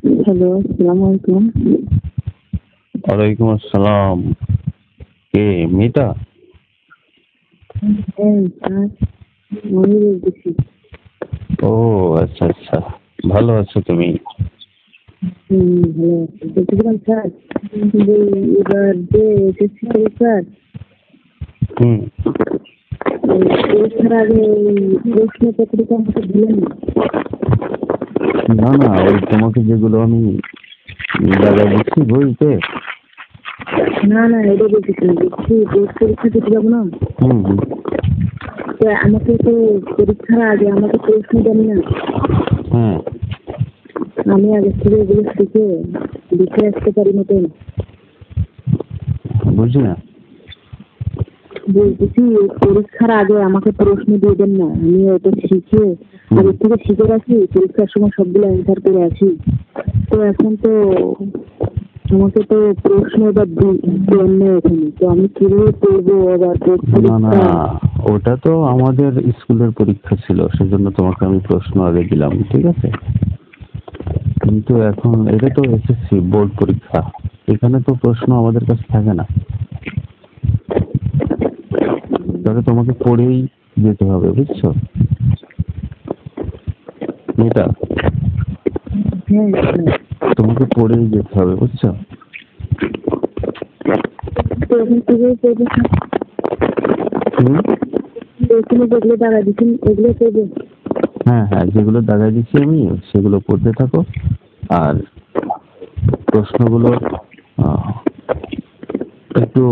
Hello, আসসালামু আলাইকুম। ওয়ালাইকুম আসসালাম। কে মেয়েটা? হ্যাঁ, স্যার আমি বলতেছি। ও আচ্ছা আচ্ছা, ভালো আছো তুমি? ভালো আছি। বলতেছিলাম স্যার যে এবার যে এসএসসি পরীক্ষার হুম। পরীক্ষার আগে ওই প্রশ্নপত্রটা আমাকে দিলেন না। না না, ওই তোমাকে যেগুলো আমি দাদা দিচ্ছি বইতে। না না, এটা বলতেছি না, বলছি বোর্ড পরীক্ষা দিতে যাবো না। হুম হুম। তো আমাকে তো পরীক্ষার আগে আমাকে প্রশ্ন দেন না। হ্যাঁ, আমি আগে থেকে এগুলো শিখে লিখে আসতে পারি মতন। বুঝি না। বলতেছি পরীক্ষার আগে আমাকে প্রশ্ন দিয়ে দেন না, আমি ওটা শিখে হুম। আগে থেকে শিখে রাখি, পরীক্ষার সময় সবগুলো অ্যান্সার করে আসি। তো এখন তো আমাকে তো প্রশ্ন এবার দেন না এখানে, তো আমি কিভাবে করবো আবার বোর্ড না না, পরীক্ষা? ওটা তো আমাদের স্কুলের পরীক্ষা ছিল, সেজন্য তোমাকে আমি প্রশ্ন আগে দিলাম, ঠিক আছে। কিন্তু এখন এটা তো এসএসসি বোর্ড পরীক্ষা, এখানে তো প্রশ্ন আমাদের কাছে থাকে না। তাহলে তোমাকে পড়েই যেতে হবে, বুঝছো মেয়েটা? হ্যাঁ স্যার। তোমাকে পড়েই যেতে হবে, বুঝছো? তো এখন কিভাবে করবো স্যার? হুম। তো এখানে যেগুলো টাকা দিচ্ছেন ওগুলো করবো? হ্যাঁ হ্যাঁ, যেগুলো দাগাই দিচ্ছি আমি সেগুলো পড়তে থাকো। আর প্রশ্নগুলো আহ, একটু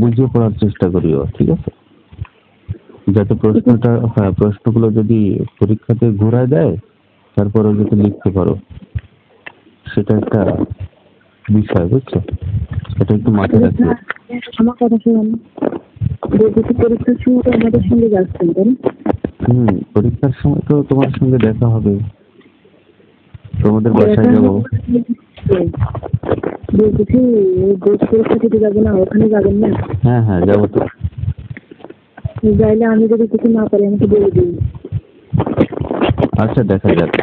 বুঝে পড়ার চেষ্টা করিও, ঠিক আছে। যাতে প্রশ্নগুলো যদি পরীক্ষাতে ঘোরায় দেয়, তারপরেও যাতে লিখতে পারো, সেটা একটা বিষয়, বুঝছো। এটা একটু মাথায় তাহলে রাখিও। স্যার আমার কথা শুনুন, বলতেছি পরীক্ষার সময় তো আমাদের সঙ্গে যাচ্ছেন তাই না? পরীক্ষার সময় তো তোমার সঙ্গে দেখা হবে, তোমাদের বাসায় দেখা যাব। হোক, বলতেছি ওই বোর্ড পরীক্ষা দিতে যাবো না, ওখানে যাবেন না? হ্যাঁ হ্যাঁ, যাবো তো। যাইলে আমি যদি কিছু না পারি আমাকে বলে দিন। আচ্ছা, দেখা যাক।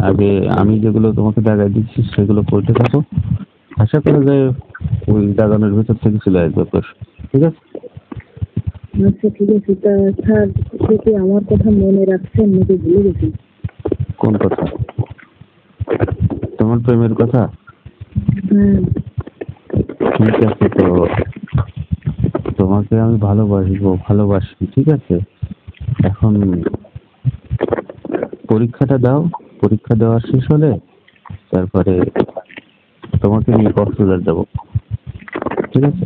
আগে আমি যেগুলো তোমাকে দাগাই দিচ্ছি সেগুলো পড়তে থাকো। আশা করা যায় ওই দাগানোর ভেতর থেকে চলে আসবে প্রশ্ন, ঠিক আছে। আচ্ছা ঠিক আছে। তা স্যার আপনি কি আমার কথা মনে রাখছেন নাকি ভুলে গেছেন? কোন কথা? তোমার প্রেমের কথা? হ্যাঁ। ঠিক আছে তো, তোমাকে আমি ভালোবাসি, ঠিক আছে। এখন পরীক্ষাটা দাও, পরীক্ষা দেওয়া শেষ হলে তারপরে তোমাকে নিয়ে কক্সবাজার যাবো, ঠিক আছে।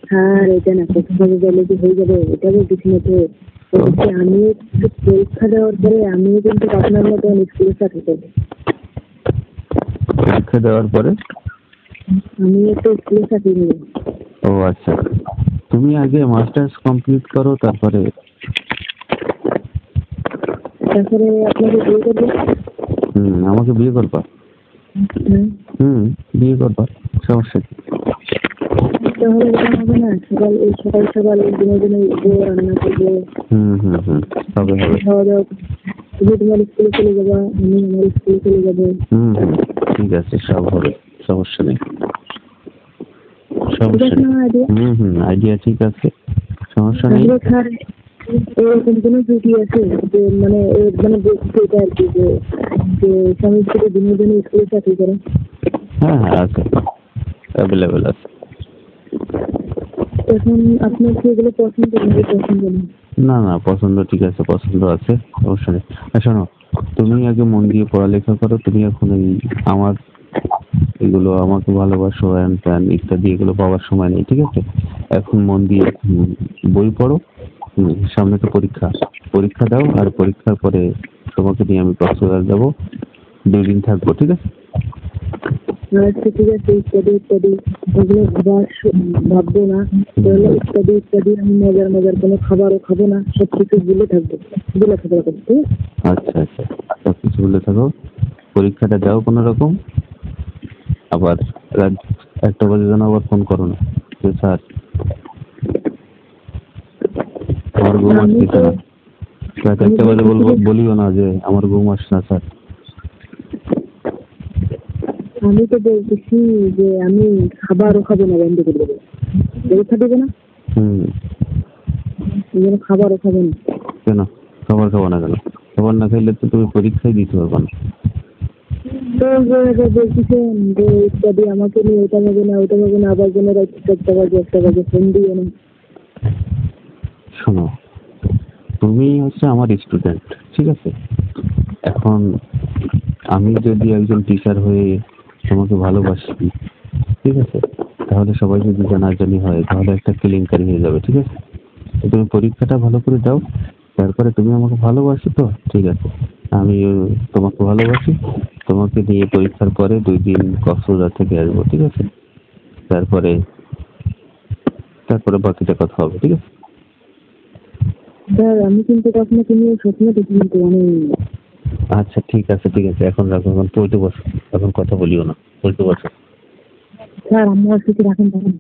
স্যার এটা না কোথাও গেলে কি হয়ে যাবে, এটা বলতেছি না তো। তো বলছি আমিও কিন্তু পরীক্ষা দেওয়ার পরে আমিও কিন্তু আপনার মতো স্কুলের সাথে করবো। পরীক্ষা দেওয়ার পরে? আমি একটা স্কুলের সাথে নেব। ও আচ্ছা, তুমি আগে মাস্টার্স কমপ্লিট করো, তারপরে তারপরে আপনাকে বিয়ে করবো। আমাকে বিয়ে করবা। হুম। হুম, বিয়ে করবা, সমস্যা কি? তাহলে এটা হবে না, সকাল সকাল দিনে দিনে উঠবো, রান্না করবো, হুম, হবে হবে। খাওয়া দাওয়া, তুমি তোমার স্কুলে চলে যাবা, আমি আমার স্কুলে চলে যাবো। হুম, ঠিক আছে, সব হবে, সমস্যা নেই। ঠিক সমস্যা আছে নেই। না আইডিয়া? আইডিয়া ঠিক আছে, সমস্যা নেই। তাহলে স্যার এরকম কোনো ছুটি আছে যে মানে বলতে এটা আর কি, যে যে স্বামী স্ত্রী দিনে দিনে স্কুলে চাকরি করে? হ্যাঁ হ্যাঁ, আছে, অ্যাভেলেবেল আছে। এখন আপনার কি এগুলো পছন্দ নাকি পছন্দ না? না না, পছন্দ ঠিক আছে, পছন্দ আছে, সমস্যা নেই। শোনো, তুমি আগে মন দিয়ে পড়ালেখা করো। তুমি এখন এই আমার এগুলো আমাকে ভালোবাসো হ্যান ত্যান ইত্যাদি এগুলো পাওয়ার সময় নেই, ঠিক আছে। এখন মন দিয়ে বই পড়ো। সামনে তো পরীক্ষা, পরীক্ষা দাও, আর পরীক্ষার পরে তোমাকে নিয়ে আমি কক্সবাজার যাবো, 2 দিন থাকবো, ঠিক আছে। আচ্ছা ঠিক আছে, ইত্যাদি ইত্যাদি এগুলো ভাববো না। তাহলে ইত্যাদি ইত্যাদি আমি মজার মজার কোনো খাবারও খাবো না, সব কিছু ভুলে থাকবো, ভুলে থাকবো ঠিক আছে? আচ্ছা আচ্ছা, সবকিছু বলে থাকো। পরীক্ষাটা দাও কোনো রকম, আবার রাত 1টা বাজে যেন আবার ফোন করো না যে স্যার আমার ঘুম আমি আসতেছে তো না। রাত আমি 1টা বাজে বলতেছি যে বলিও না যে আমার ঘুম আসছে না স্যার। আমি তো বলতেছি যে আমি খাবারও খাবো না, বন্ধ করে দেবো। পরীক্ষা দেবো না, হুম। এই জন্য খাবারও খাবো না। কেন খাবার খাবো না কেন? খাবার না খাইলে তো তুমি পরীক্ষায় দিতে পারবে না। তো বলতেছেন যে ইত্যাদি আমাকে নিয়ে এটা পাবে না ওটা পাবে না, আবার জন্য একটা বাজে ফোন দিয়ে না। শোনো, তুমি হচ্ছে আমার স্টুডেন্ট, ঠিক আছে? এখন আমি যদি একজন টিচার হয়ে তোমাকে ভালোবাসি, ঠিক আছে, তাহলে সবাই যদি জানাজানি হয় তাহলে একটা কেলেঙ্কারি হয়ে যাবে, ঠিক আছে? তো তুমি পরীক্ষাটা ভালো করে দাও, তারপরে তুমি আমাকে ভালোবাসো তো ঠিক আছে, আমি তোমাকে ভালোবাসি, তোমাকে নিয়ে পরীক্ষার পরে 2 দিন কক্সবাজার থেকে আসবো, ঠিক আছে? তারপরে তারপরে বাকিটা কথা হবে, ঠিক আছে? স্যার আমি কিন্তু আপনাকে নিয়ে স্বপ্ন দেখি, কিন্তু আমি আচ্ছা ঠিক আছে ঠিক আছে, এখন রাখো, এখন পড়তে বসো, এখন কথা বলিও না, পড়তে বসো। স্যার আমার সাথে রাখেন তখন।